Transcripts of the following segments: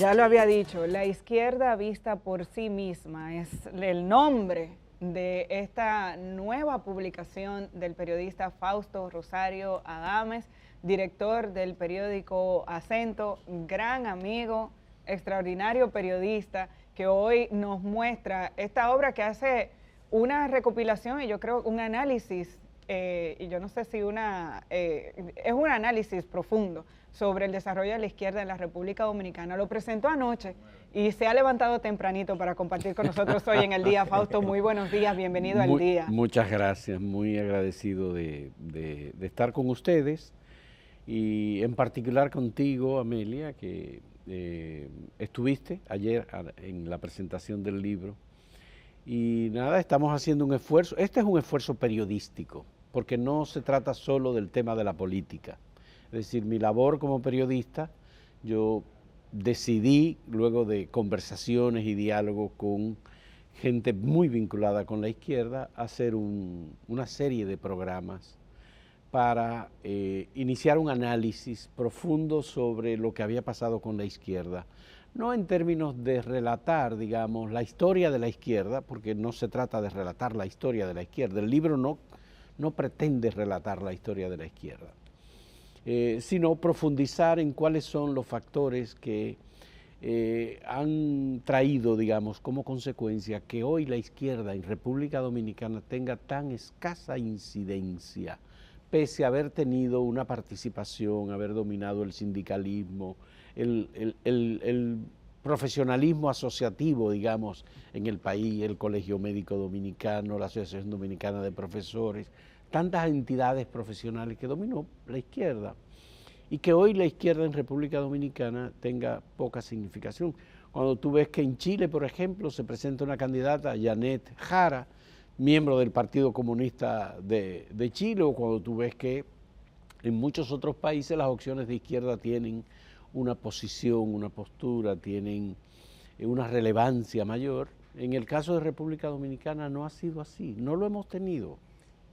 Ya lo había dicho, la izquierda vista por sí misma es el nombre de esta nueva publicación del periodista Fausto Rosario Adames, director del periódico Acento, gran amigo, extraordinario periodista, que hoy nos muestra esta obra que hace una recopilación y yo creo un análisis, y yo no sé si es un análisis profundo sobre el desarrollo de la izquierda en la República Dominicana. Lo presentó anoche y se ha levantado tempranito para compartir con nosotros hoy en el día. Fausto, muy buenos días, bienvenido al día. Muchas gracias, muy agradecido de estar con ustedes y en particular contigo, Amelia, que estuviste ayer en la presentación del libro. Y nada, estamos haciendo un esfuerzo. Este es un esfuerzo periodístico, porque no se trata solo del tema de la política. Es decir, mi labor como periodista, yo decidí, luego de conversaciones y diálogos con gente muy vinculada con la izquierda, hacer una serie de programas para iniciar un análisis profundo sobre lo que había pasado con la izquierda. No en términos de relatar, digamos, la historia de la izquierda, porque no se trata de relatar la historia de la izquierda. El libro no pretende relatar la historia de la izquierda. Sino profundizar en cuáles son los factores que han traído, digamos, como consecuencia que hoy la izquierda en República Dominicana tenga tan escasa incidencia, pese a haber tenido una participación, haber dominado el sindicalismo, el profesionalismo asociativo, digamos, en el país, el Colegio Médico Dominicano, la Asociación Dominicana de Profesores, tantas entidades profesionales que dominó la izquierda y que hoy la izquierda en República Dominicana tenga poca significación. Cuando tú ves que en Chile, por ejemplo, se presenta una candidata, Janet Jara, miembro del Partido Comunista de Chile, o cuando tú ves que en muchos otros países las opciones de izquierda tienen una posición, una postura, tienen una relevancia mayor. En el caso de República Dominicana no ha sido así, no lo hemos tenido.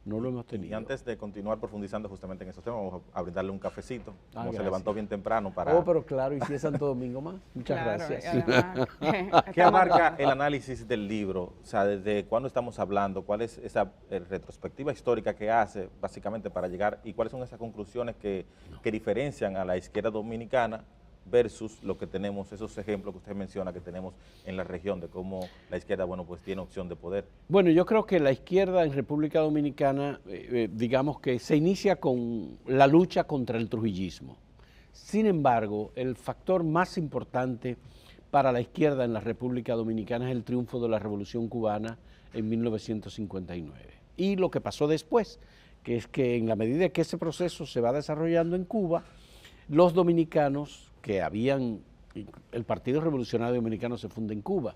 No lo hemos tenido. Y antes de continuar profundizando justamente en esos temas, vamos a brindarle un cafecito. Como gracias. Se levantó bien temprano para... Oh, pero claro, y si es Santo Domingo más. Muchas gracias. Además, ¿Qué abarca el análisis del libro? O sea, ¿desde cuándo estamos hablando? ¿Cuál es esa retrospectiva histórica que hace, básicamente, para llegar? ¿Y cuáles son esas conclusiones que diferencian a la izquierda dominicana versus lo que tenemos, esos ejemplos que usted menciona que tenemos en la región de cómo la izquierda, bueno, pues tiene opción de poder? Bueno, yo creo que la izquierda en República Dominicana, digamos que se inicia con la lucha contra el trujillismo. Sin embargo, el factor más importante para la izquierda en la República Dominicana es el triunfo de la Revolución Cubana en 1959. Y lo que pasó después, que es que en la medida que ese proceso se va desarrollando en Cuba, los dominicanos que el Partido Revolucionario Dominicano se funda en Cuba,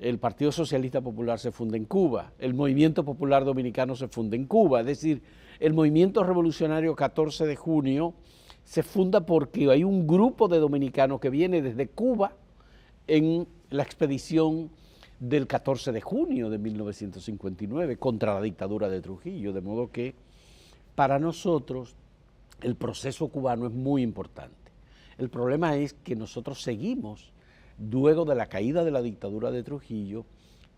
el Partido Socialista Popular se funda en Cuba, el Movimiento Popular Dominicano se funda en Cuba, es decir, el Movimiento Revolucionario 14 de junio se funda porque hay un grupo de dominicanos que viene desde Cuba en la expedición del 14 de junio de 1959 contra la dictadura de Trujillo, de modo que para nosotros el proceso cubano es muy importante. El problema es que nosotros seguimos, luego de la caída de la dictadura de Trujillo,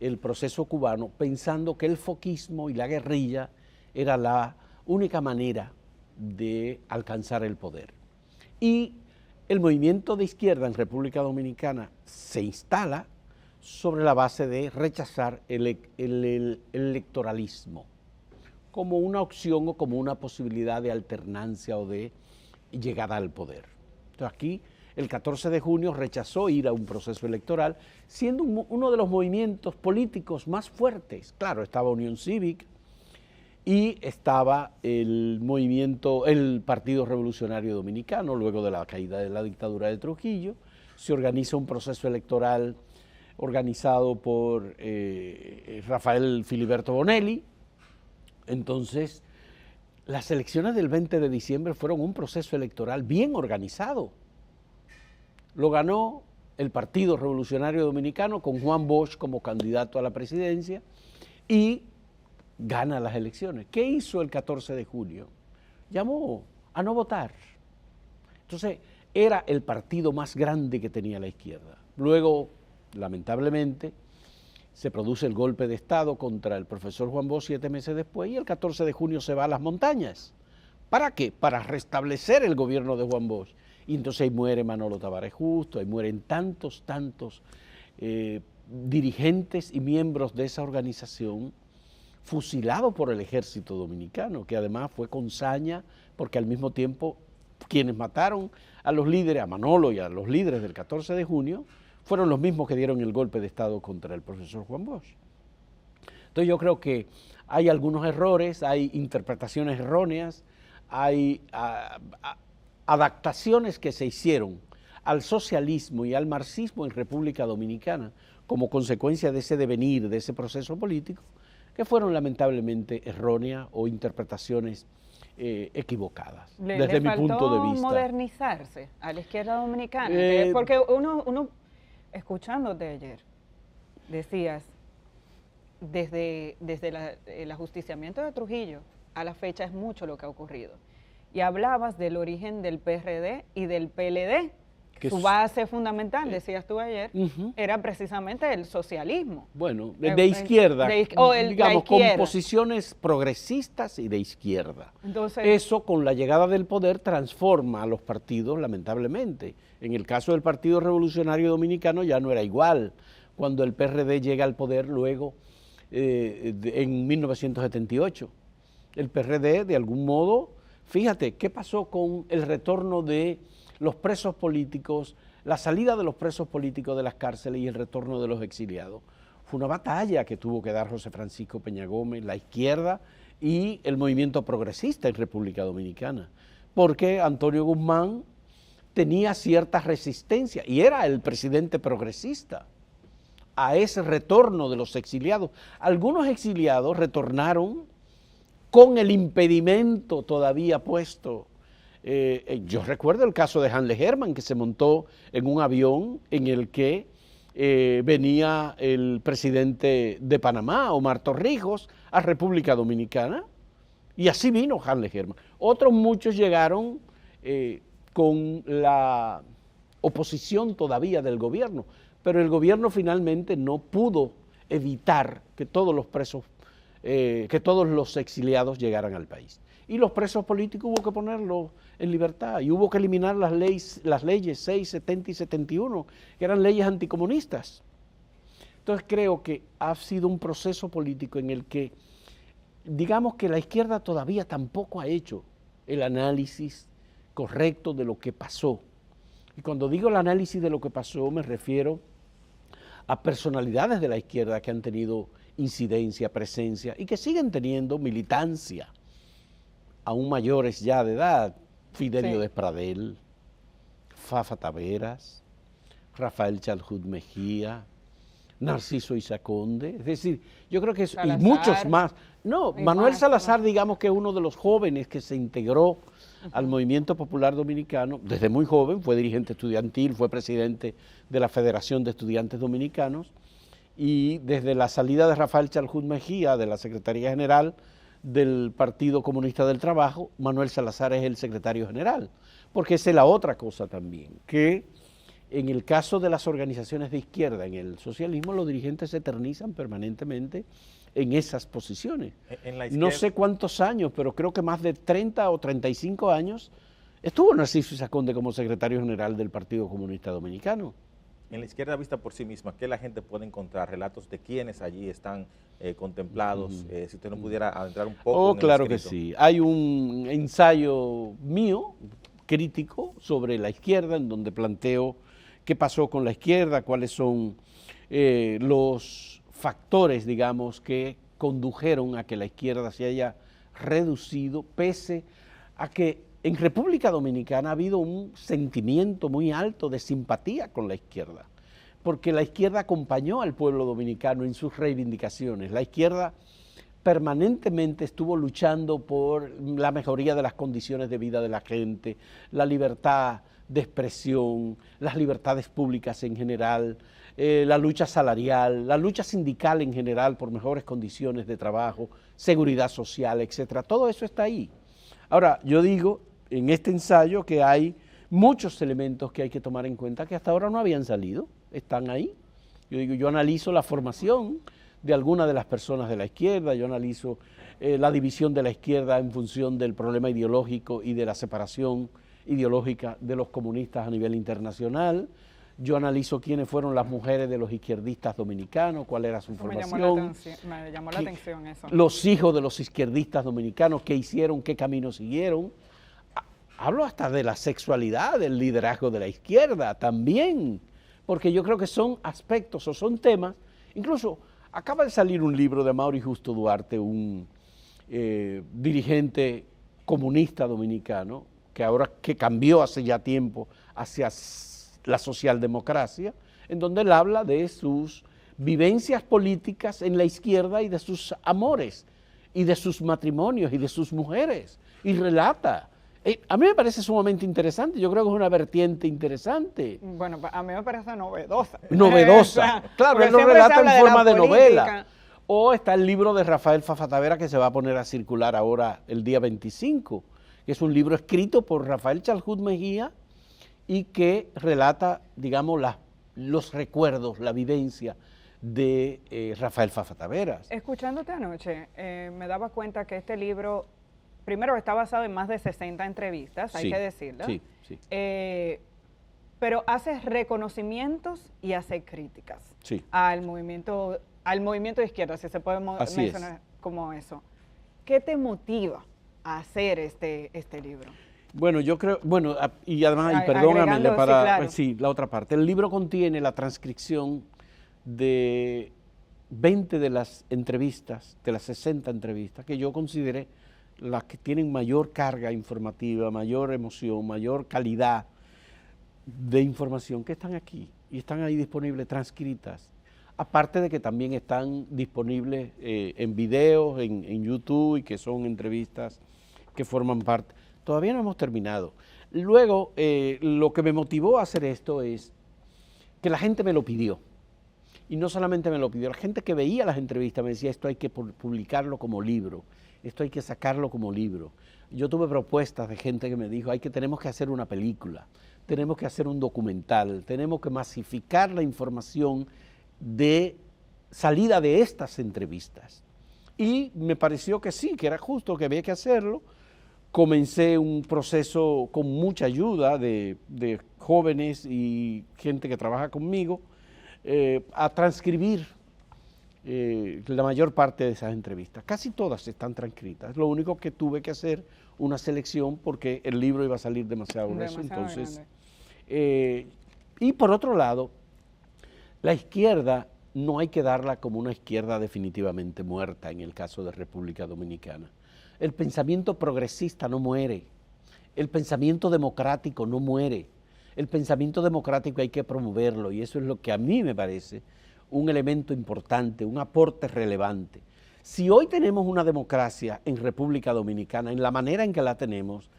el proceso cubano pensando que el foquismo y la guerrilla era la única manera de alcanzar el poder. Y el movimiento de izquierda en República Dominicana se instala sobre la base de rechazar el electoralismo como una opción o como una posibilidad de alternancia o de llegada al poder. Entonces aquí el 14 de junio rechazó ir a un proceso electoral, siendo uno de los movimientos políticos más fuertes. Claro, estaba Unión Cívica y estaba el Partido Revolucionario Dominicano, luego de la caída de la dictadura de Trujillo. Se organiza un proceso electoral organizado por Rafael Filiberto Bonelli. Entonces, las elecciones del 20 de diciembre fueron un proceso electoral bien organizado. Lo ganó el Partido Revolucionario Dominicano con Juan Bosch como candidato a la presidencia y gana las elecciones. ¿Qué hizo el 14 de junio? Llamó a no votar. Entonces, era el partido más grande que tenía la izquierda. Luego, lamentablemente, se produce el golpe de Estado contra el profesor Juan Bosch 7 meses después y el 14 de junio se va a las montañas. ¿Para qué? Para restablecer el gobierno de Juan Bosch. Y entonces ahí muere Manolo Tavares Justo, ahí mueren tantos dirigentes y miembros de esa organización fusilados por el ejército dominicano, que además fue con saña, porque al mismo tiempo quienes mataron a los líderes, a Manolo y a los líderes del 14 de junio, fueron los mismos que dieron el golpe de Estado contra el profesor Juan Bosch. Entonces yo creo que hay algunos errores, hay interpretaciones erróneas, hay adaptaciones que se hicieron al socialismo y al marxismo en República Dominicana como consecuencia de ese devenir, de ese proceso político, que fueron lamentablemente erróneas o interpretaciones equivocadas, desde mi punto de vista. Modernizarse a la izquierda dominicana, porque uno, escuchándote ayer, decías, desde el ajusticiamiento de Trujillo a la fecha es mucho lo que ha ocurrido. Y hablabas del origen del PRD y del PLD, que su base fundamental, decías tú ayer, era precisamente el socialismo. Bueno, de izquierda, digamos, con posiciones progresistas y de izquierda. Entonces, eso con la llegada del poder transforma a los partidos, lamentablemente. En el caso del Partido Revolucionario Dominicano ya no era igual. Cuando el PRD llega al poder luego, en 1978, el PRD de algún modo, fíjate, ¿qué pasó con el retorno de los presos políticos, la salida de los presos políticos de las cárceles y el retorno de los exiliados? Fue una batalla que tuvo que dar José Francisco Peña Gómez, la izquierda y el movimiento progresista en República Dominicana, porque Antonio Guzmán tenía cierta resistencia y era el presidente progresista a ese retorno de los exiliados. Algunos exiliados retornaron con el impedimento todavía puesto. Yo recuerdo el caso de Hanle Herman, que se montó en un avión en el que venía el presidente de Panamá, Omar Torrijos, a República Dominicana, y así vino Hanle Herman. Otros muchos llegaron con la oposición todavía del gobierno, pero el gobierno finalmente no pudo evitar que todos los presos, que todos los exiliados llegaran al país. Y los presos políticos hubo que ponerlos en libertad y hubo que eliminar las leyes 6, 70 y 71, que eran leyes anticomunistas. Entonces creo que ha sido un proceso político en el que, digamos que la izquierda todavía tampoco ha hecho el análisis correcto de lo que pasó. Y cuando digo el análisis de lo que pasó me refiero a personalidades de la izquierda que han tenido incidencia, presencia y que siguen teniendo militancia, aún mayores ya de edad, Fidelio Despradel, Fafa Taveras, Rafael Chalhut Mejía, Narciso Isaconde, es decir, yo creo que y muchos más. No, Manuel Salazar, digamos que es uno de los jóvenes que se integró al movimiento popular dominicano, desde muy joven, fue dirigente estudiantil, fue presidente de la Federación de Estudiantes Dominicanos, y desde la salida de Rafael Chalhut Mejía de la Secretaría General del Partido Comunista del Trabajo, Manuel Salazar es el secretario general, porque esa es la otra cosa también, que en el caso de las organizaciones de izquierda, en el socialismo, los dirigentes se eternizan permanentemente en esas posiciones. No sé cuántos años, pero creo que más de 30 o 35 años estuvo Narciso Isaconde como secretario general del Partido Comunista Dominicano. En la izquierda vista por sí misma, ¿qué la gente puede encontrar? Relatos de quiénes allí están contemplados, si usted no pudiera adentrar un poco en el claro escrito. Que sí. Hay un ensayo mío, crítico, sobre la izquierda, en donde planteo qué pasó con la izquierda, cuáles son los factores, digamos, que condujeron a que la izquierda se haya reducido, pese a que en República Dominicana ha habido un sentimiento muy alto de simpatía con la izquierda, porque la izquierda acompañó al pueblo dominicano en sus reivindicaciones. La izquierda permanentemente estuvo luchando por la mejoría de las condiciones de vida de la gente, la libertad de expresión, las libertades públicas en general, la lucha salarial, la lucha sindical en general por mejores condiciones de trabajo, seguridad social, etcétera. Todo eso está ahí. Ahora, yo digo en este ensayo que hay muchos elementos que hay que tomar en cuenta que hasta ahora no habían salido, están ahí. Yo analizo la formación de algunas de las personas de la izquierda, yo analizo la división de la izquierda en función del problema ideológico y de la separación ideológica de los comunistas a nivel internacional. Yo analizo quiénes fueron las mujeres de los izquierdistas dominicanos, cuál era su formación. Me llamó la atención eso. Los hijos de los izquierdistas dominicanos, qué hicieron, qué camino siguieron. Hablo hasta de la sexualidad, del liderazgo de la izquierda también, porque yo creo que son aspectos o son temas. Incluso acaba de salir un libro de Mauri Justo Duarte, un dirigente comunista dominicano, que cambió hace ya tiempo hacia la socialdemocracia, en donde él habla de sus vivencias políticas en la izquierda y de sus amores, y de sus matrimonios y de sus mujeres, y relata. A mí me parece sumamente interesante, yo creo que es una vertiente interesante. Bueno, a mí me parece novedosa. Novedosa, claro, él lo relata en forma de novela. O está el libro de Rafael Fafa Tavera que se va a poner a circular ahora el día 25, que es un libro escrito por Rafael Chalhut Mejía y que relata, digamos, los recuerdos, la vivencia de Rafael Fafa Taveras. Escuchándote anoche, me daba cuenta que este libro, primero, está basado en más de 60 entrevistas, hay que decirlo. Sí, sí. Pero hace reconocimientos y hace críticas al movimiento de izquierda, si se puede mencionar como eso. ¿Qué te motiva a hacer este libro? Bueno, yo creo, y además, y perdóname, la otra parte. El libro contiene la transcripción de 20 de las entrevistas, de las 60 entrevistas, que yo consideré las que tienen mayor carga informativa, mayor emoción, mayor calidad de información, que están aquí, y están ahí disponibles, transcritas. Aparte de que también están disponibles en videos, en YouTube, y que son entrevistas que forman parte. Todavía no hemos terminado. Luego, lo que me motivó a hacer esto es que la gente me lo pidió. Y no solamente me lo pidió, la gente que veía las entrevistas me decía, esto hay que publicarlo como libro, esto hay que sacarlo como libro. Yo tuve propuestas de gente que me dijo, tenemos que hacer una película, tenemos que hacer un documental, tenemos que masificar la información de salida de estas entrevistas. Y me pareció que sí, que era justo, que había que hacerlo. Comencé un proceso con mucha ayuda de jóvenes y gente que trabaja conmigo a transcribir la mayor parte de esas entrevistas. Casi todas están transcritas. Lo único que tuve que hacer una selección porque el libro iba a salir demasiado grueso. Entonces, y por otro lado, la izquierda no hay que darla como una izquierda definitivamente muerta en el caso de República Dominicana. El pensamiento progresista no muere, el pensamiento democrático no muere, el pensamiento democrático hay que promoverlo y eso es lo que a mí me parece un elemento importante, un aporte relevante. Si hoy tenemos una democracia en República Dominicana, en la manera en que la tenemos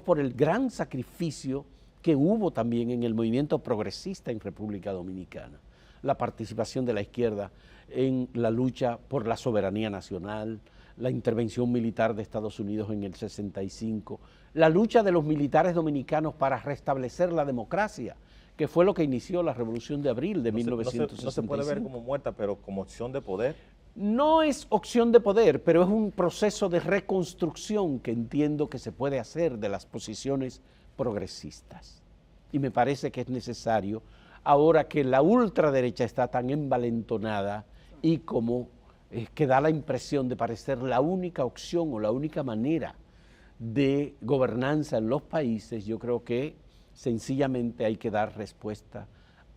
por el gran sacrificio que hubo también en el movimiento progresista en República Dominicana. La participación de la izquierda en la lucha por la soberanía nacional, la intervención militar de Estados Unidos en el 65, la lucha de los militares dominicanos para restablecer la democracia, que fue lo que inició la Revolución de Abril de 1965. No se puede ver como muerta, pero como opción de poder. No es opción de poder, pero es un proceso de reconstrucción que entiendo que se puede hacer de las posiciones progresistas. Y me parece que es necesario, ahora que la ultraderecha está tan envalentonada y como que da la impresión de parecer la única opción o la única manera de gobernanza en los países, yo creo que sencillamente hay que dar respuesta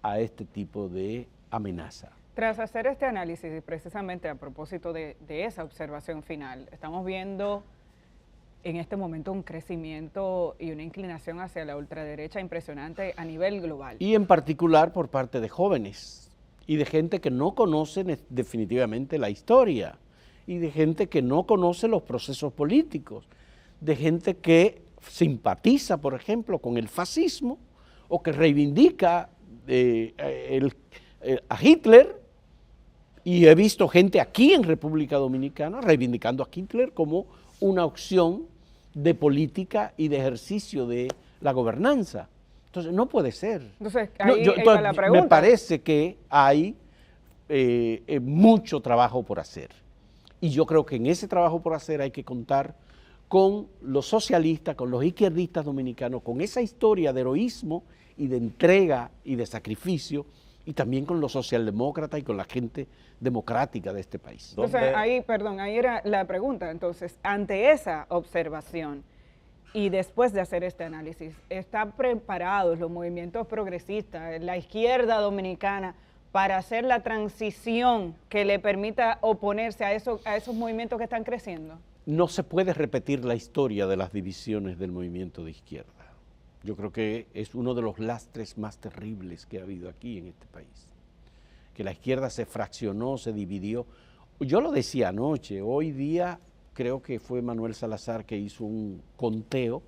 a este tipo de amenaza. Tras hacer este análisis, y precisamente a propósito de esa observación final, estamos viendo en este momento un crecimiento y una inclinación hacia la ultraderecha impresionante a nivel global. Y en particular por parte de jóvenes y de gente que no conoce definitivamente la historia y de gente que no conoce los procesos políticos, de gente que simpatiza, por ejemplo, con el fascismo o que reivindica a Hitler. Y he visto gente aquí en República Dominicana reivindicando a Hitler como una opción de política y de ejercicio de la gobernanza. Entonces, no puede ser. Entonces, No, ahí iba la pregunta. me parece que hay mucho trabajo por hacer. Y yo creo que en ese trabajo por hacer hay que contar con los socialistas, con los izquierdistas dominicanos, con esa historia de heroísmo y de entrega y de sacrificio, y también con los socialdemócratas y con la gente democrática de este país. Entonces, ahí era la pregunta. Entonces, ante esa observación y después de hacer este análisis, ¿están preparados los movimientos progresistas, la izquierda dominicana, para hacer la transición que le permita oponerse a esos movimientos que están creciendo? No se puede repetir la historia de las divisiones del movimiento de izquierda. Yo creo que es uno de los lastres más terribles que ha habido aquí en este país. Que la izquierda se fraccionó, se dividió. Yo lo decía anoche, hoy día creo que fue Manuel Salazar que hizo un conteo.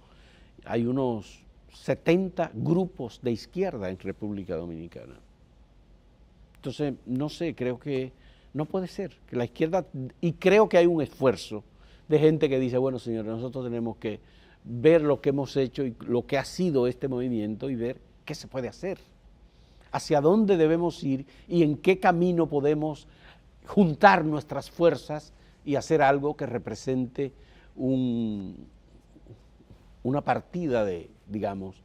Hay unos 70 grupos de izquierda en República Dominicana. Entonces, no sé, creo que no puede ser que la izquierda, y creo que hay un esfuerzo de gente que dice, bueno, señores, nosotros tenemos que ver lo que hemos hecho y lo que ha sido este movimiento y ver qué se puede hacer, hacia dónde debemos ir y en qué camino podemos juntar nuestras fuerzas y hacer algo que represente una partida digamos,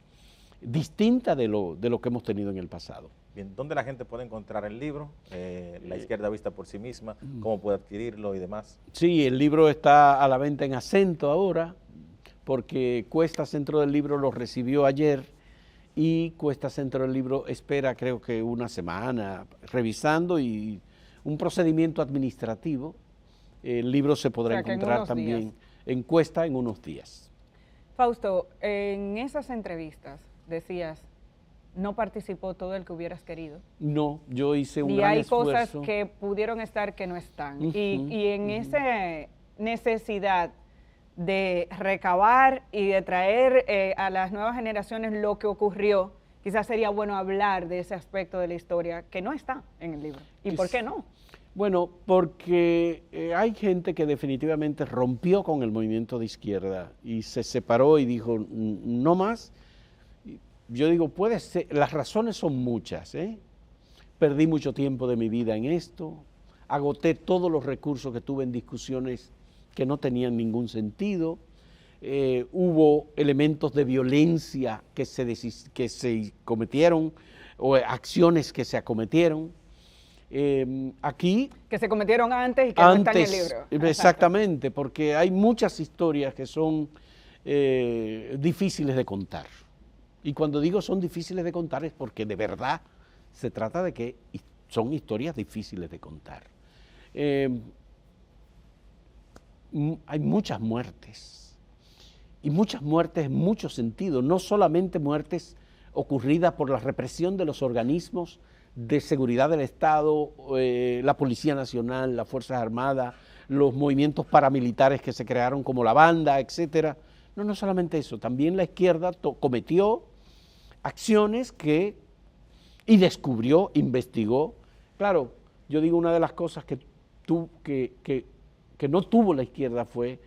distinta de lo que hemos tenido en el pasado. Bien, ¿dónde la gente puede encontrar el libro? La izquierda vista por sí misma, ¿cómo puede adquirirlo y demás? Sí, el libro está a la venta en Acento ahora, porque Cuesta Centro del Libro lo recibió ayer y Cuesta Centro del Libro espera creo que una semana revisando y un procedimiento administrativo. El libro se podrá encontrar también en Cuesta en unos días. Fausto, en esas entrevistas decías, no participó todo el que hubieras querido. No, yo hice un gran esfuerzo. Y hay cosas que pudieron estar que no están. Y en esa necesidad de recabar y de traer a las nuevas generaciones lo que ocurrió, quizás sería bueno hablar de ese aspecto de la historia que no está en el libro. ¿Y por qué no? Bueno, porque hay gente que definitivamente rompió con el movimiento de izquierda y se separó y dijo, no más. Yo digo, puede ser, las razones son muchas, Perdí mucho tiempo de mi vida en esto, agoté todos los recursos que tuve en discusiones que no tenían ningún sentido, hubo elementos de violencia que se cometieron, o acciones que se acometieron. Aquí... Que se cometieron antes y que no están en el libro. Exactamente, porque hay muchas historias que son difíciles de contar. Y cuando digo son difíciles de contar es porque de verdad se trata de que son historias difíciles de contar. Hay muchas muertes, y muchas muertes en muchos sentidos, no solamente muertes ocurridas por la represión de los organismos de seguridad del Estado, la Policía Nacional, las Fuerzas Armadas, los movimientos paramilitares que se crearon como la banda, etcétera. No solamente eso, también la izquierda cometió acciones y descubrió, investigó. Claro, yo digo, una de las cosas que no tuvo la izquierda fue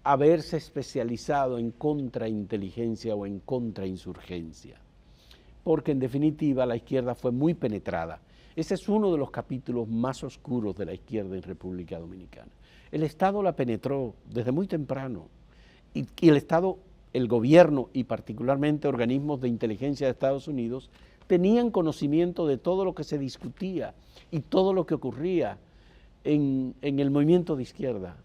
haberse especializado en contrainteligencia o en contrainsurgencia, porque en definitiva la izquierda fue muy penetrada. Ese es uno de los capítulos más oscuros de la izquierda en República Dominicana. El Estado la penetró desde muy temprano y el Estado, el gobierno y particularmente organismos de inteligencia de Estados Unidos tenían conocimiento de todo lo que se discutía y todo lo que ocurría en el movimiento de izquierda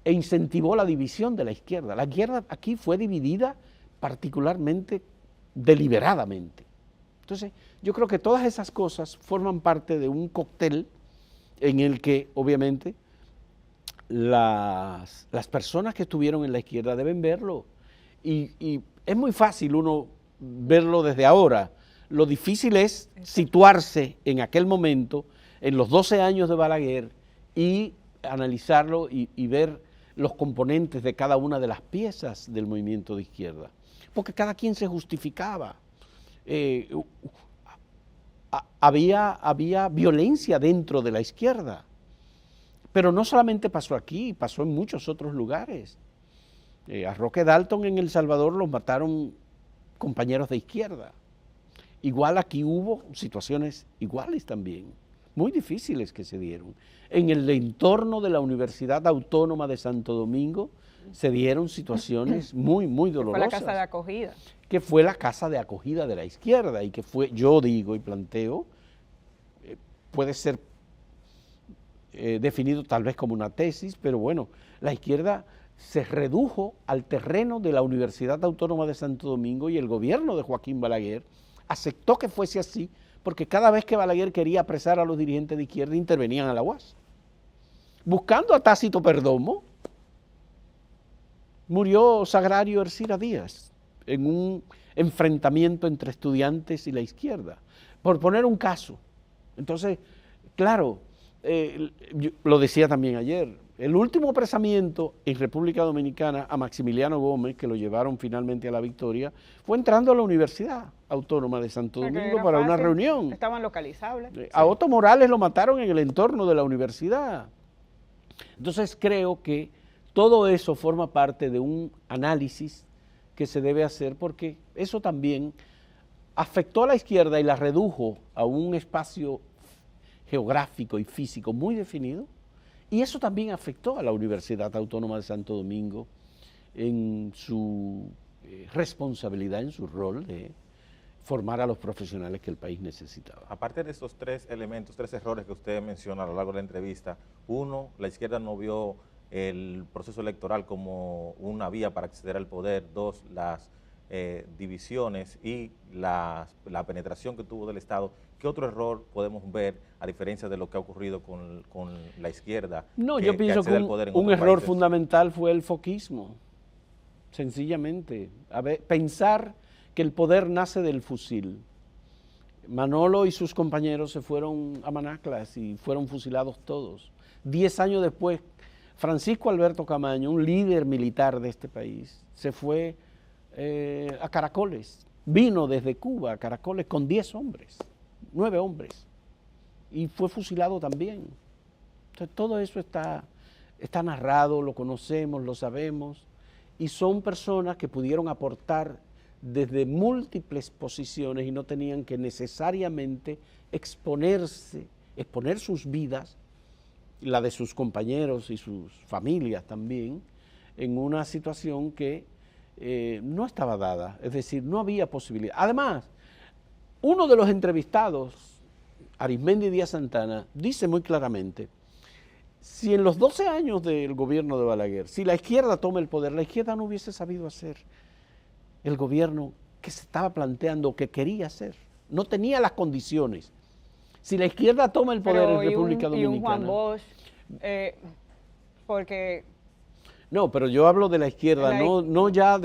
e incentivó la división de la izquierda. La izquierda aquí fue dividida particularmente deliberadamente. Entonces, yo creo que todas esas cosas forman parte de un cóctel en el que, obviamente, las personas que estuvieron en la izquierda deben verlo. Y es muy fácil uno verlo desde ahora. Lo difícil es situarse en aquel momento, en los 12 años de Balaguer, y analizarlo y ver los componentes de cada una de las piezas del movimiento de izquierda. Porque cada quien se justificaba. Había violencia dentro de la izquierda. Pero no solamente pasó aquí, pasó en muchos otros lugares. A Roque Dalton en El Salvador los mataron compañeros de izquierda. Igual aquí hubo situaciones iguales también, muy difíciles que se dieron. En el entorno de la Universidad Autónoma de Santo Domingo se dieron situaciones muy, muy dolorosas. Fue la casa de acogida. Que fue la casa de acogida de la izquierda y que fue, yo digo y planteo, puede ser definido tal vez como una tesis, pero bueno, la izquierda se redujo al terreno de la Universidad Autónoma de Santo Domingo y el gobierno de Joaquín Balaguer aceptó que fuese así, porque cada vez que Balaguer quería apresar a los dirigentes de izquierda intervenían a la UAS. Buscando a Tácito Perdomo, murió Sagrario Ercira Díaz en un enfrentamiento entre estudiantes y la izquierda, por poner un caso. Entonces, claro, yo lo decía también ayer, el último apresamiento en República Dominicana a Maximiliano Gómez, que lo llevaron finalmente a la victoria, fue entrando a la Universidad Autónoma de Santo Domingo para una reunión. Estaban localizables. A Otto Morales lo mataron en el entorno de la universidad. Entonces creo que todo eso forma parte de un análisis que se debe hacer porque eso también afectó a la izquierda y la redujo a un espacio geográfico y físico muy definido, y eso también afectó a la Universidad Autónoma de Santo Domingo en su responsabilidad, en su rol de formar a los profesionales que el país necesitaba. Aparte de esos tres elementos, tres errores que usted menciona a lo largo de la entrevista, uno, la izquierda no vio el proceso electoral como una vía para acceder al poder, dos, las divisiones y la penetración que tuvo del Estado. ¿Qué otro error podemos ver a diferencia de lo que ha ocurrido con la izquierda? No, yo pienso que un error fundamental fue el foquismo, sencillamente. A ver, pensar que el poder nace del fusil. Manolo y sus compañeros se fueron a Manaclas y fueron fusilados todos. 10 años después, Francisco Alberto Camaño, un líder militar de este país, se fue a Caracoles. Vino desde Cuba a Caracoles con 10 hombres, 9 hombres, y fue fusilado también. Entonces todo eso está narrado, lo conocemos, lo sabemos, y son personas que pudieron aportar desde múltiples posiciones y no tenían que necesariamente exponer sus vidas, la de sus compañeros y sus familias también, en una situación que no estaba dada, es decir, no había posibilidad. Además, uno de los entrevistados, Arismendi Díaz Santana, dice muy claramente, si en los 12 años del gobierno de Balaguer, si la izquierda toma el poder, la izquierda no hubiese sabido hacer el gobierno que se estaba planteando, que quería hacer, no tenía las condiciones. Si la izquierda toma el poder en República Dominicana. Y un Juan Bosch, porque... No, pero yo hablo de la izquierda, no ya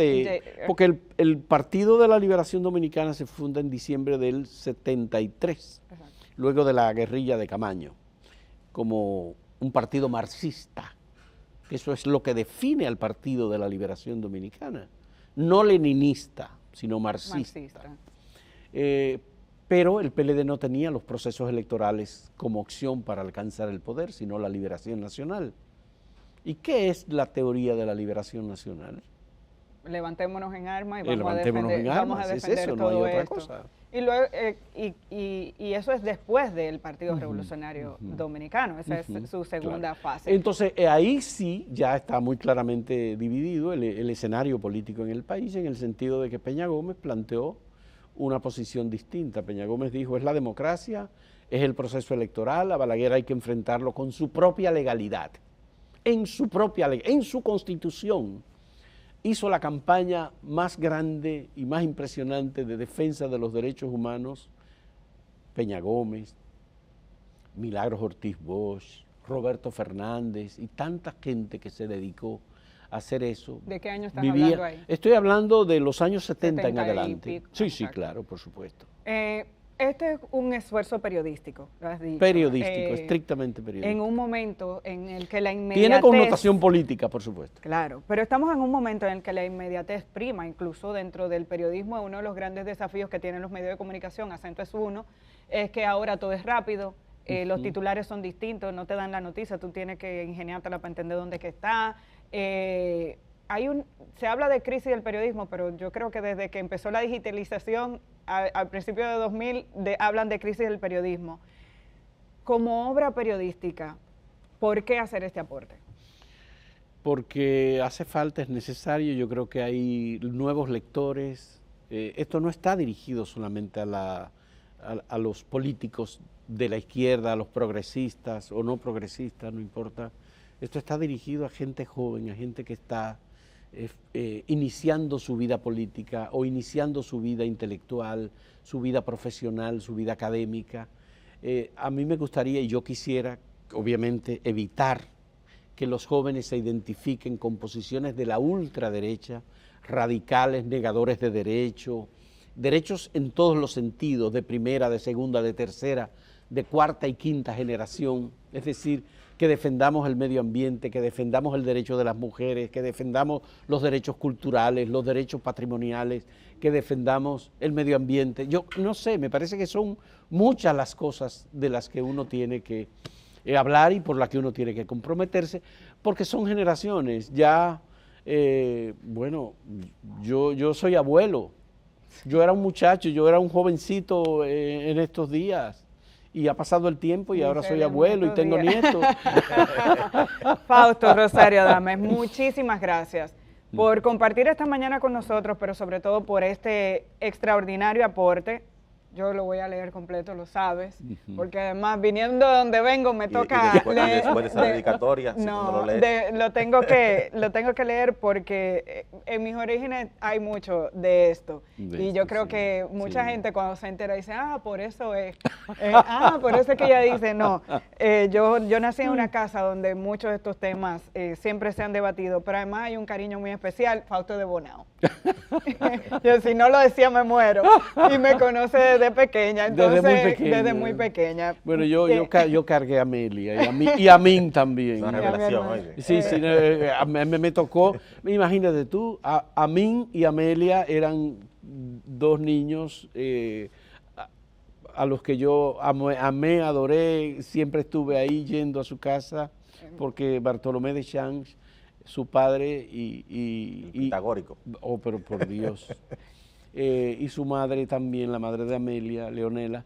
porque el Partido de la Liberación Dominicana se funda en diciembre del 73, exacto, luego de la guerrilla de Camaño, como un partido marxista. Eso es lo que define al Partido de la Liberación Dominicana, no leninista, sino marxista. Pero el PLD no tenía los procesos electorales como opción para alcanzar el poder, sino la liberación nacional. ¿Y qué es la teoría de la liberación nacional? Levantémonos en armas y vamos a defender todo no hay otra cosa. Y, luego, y eso es después del Partido Revolucionario Dominicano, esa es su segunda fase. Entonces ahí sí ya está muy claramente dividido el escenario político en el país, en el sentido de que Peña Gómez planteó una posición distinta. Peña Gómez dijo, es la democracia, es el proceso electoral, a Balaguer hay que enfrentarlo con su propia legalidad. En su constitución hizo la campaña más grande y más impresionante de defensa de los derechos humanos Peña Gómez, Milagros Ortiz Bosch, Roberto Fernández y tanta gente que se dedicó a hacer eso. ¿De qué año estás hablando ahí? Estoy hablando de los años 70 en adelante. Sí, sí, claro, por supuesto. Este es un esfuerzo periodístico, lo has dicho. Periodístico, estrictamente periodístico. En un momento en el que la inmediatez... Tiene connotación política, por supuesto. Claro, pero estamos en un momento en el que la inmediatez prima, incluso dentro del periodismo. Uno de los grandes desafíos que tienen los medios de comunicación, Acento es uno, es que ahora todo es rápido, los titulares son distintos, no te dan la noticia, tú tienes que ingeniártela para entender dónde es que está. se habla de crisis del periodismo, pero yo creo que desde que empezó la digitalización al principio de 2000 hablan de crisis del periodismo. Como obra periodística, ¿por qué hacer este aporte? Porque hace falta, es necesario, yo creo que hay nuevos lectores. Esto no está dirigido solamente a los políticos de la izquierda, a los progresistas o no progresistas, no importa. Esto está dirigido a gente joven, a gente que está iniciando su vida política o iniciando su vida intelectual, su vida profesional, su vida académica. A mí me gustaría y yo quisiera, obviamente, evitar que los jóvenes se identifiquen con posiciones de la ultraderecha, radicales, negadores de derechos en todos los sentidos, de primera, de segunda, de tercera, de cuarta y quinta generación, es decir, que defendamos el medio ambiente, que defendamos el derecho de las mujeres, que defendamos los derechos culturales, los derechos patrimoniales, que defendamos el medio ambiente. Yo no sé, me parece que son muchas las cosas de las que uno tiene que hablar y por las que uno tiene que comprometerse, porque son generaciones. Ya, bueno, yo soy abuelo, yo era un muchacho, yo era un jovencito en estos días. Y ha pasado el tiempo y ahora soy abuelo y tengo nietos. Fausto Rosario Adames, muchísimas gracias por compartir esta mañana con nosotros, pero sobre todo por este extraordinario aporte. Yo lo voy a leer completo, lo sabes, porque además viniendo de donde vengo me toca leer. Después de esa dedicatoria, no, lo tengo que leer porque en mis orígenes hay mucho de esto. Y yo creo que mucha gente cuando se entera dice, por eso es. Por eso es que ella dice, no. Yo nací en una casa donde muchos de estos temas siempre se han debatido, pero además hay un cariño muy especial, Fausto de Bonao. Yo si no lo decía me muero. Y me conoce desde pequeña, entonces desde muy pequeña. Bueno, yo cargué a Amelia y a Min también. Una revelación, oye. Sí, me tocó, imagínate tú, a Min y Amelia eran dos niños a los que yo amé, adoré, siempre estuve ahí yendo a su casa, porque Bartolomé de Champs, su padre pitagórico. Oh, pero por Dios. Y su madre también, la madre de Amelia, Leonela,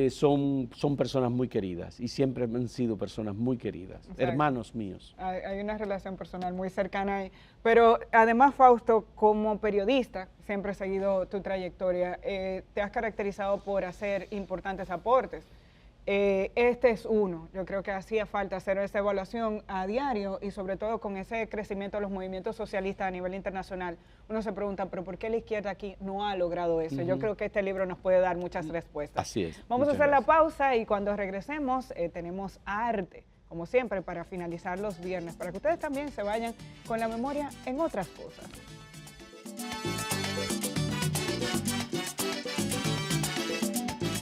son personas muy queridas y siempre han sido personas muy queridas, o sea, hermanos míos. Hay una relación personal muy cercana ahí. Pero además, Fausto, como periodista, siempre he seguido tu trayectoria, te has caracterizado por hacer importantes aportes. Este es uno. Yo creo que hacía falta hacer esa evaluación a diario y sobre todo con ese crecimiento de los movimientos socialistas a nivel internacional. Uno se pregunta, pero ¿por qué la izquierda aquí no ha logrado eso? Yo creo que este libro nos puede dar muchas respuestas. Así es. Vamos a hacer la pausa y cuando regresemos tenemos arte, como siempre, para finalizar los viernes, para que ustedes también se vayan con la memoria en otras cosas.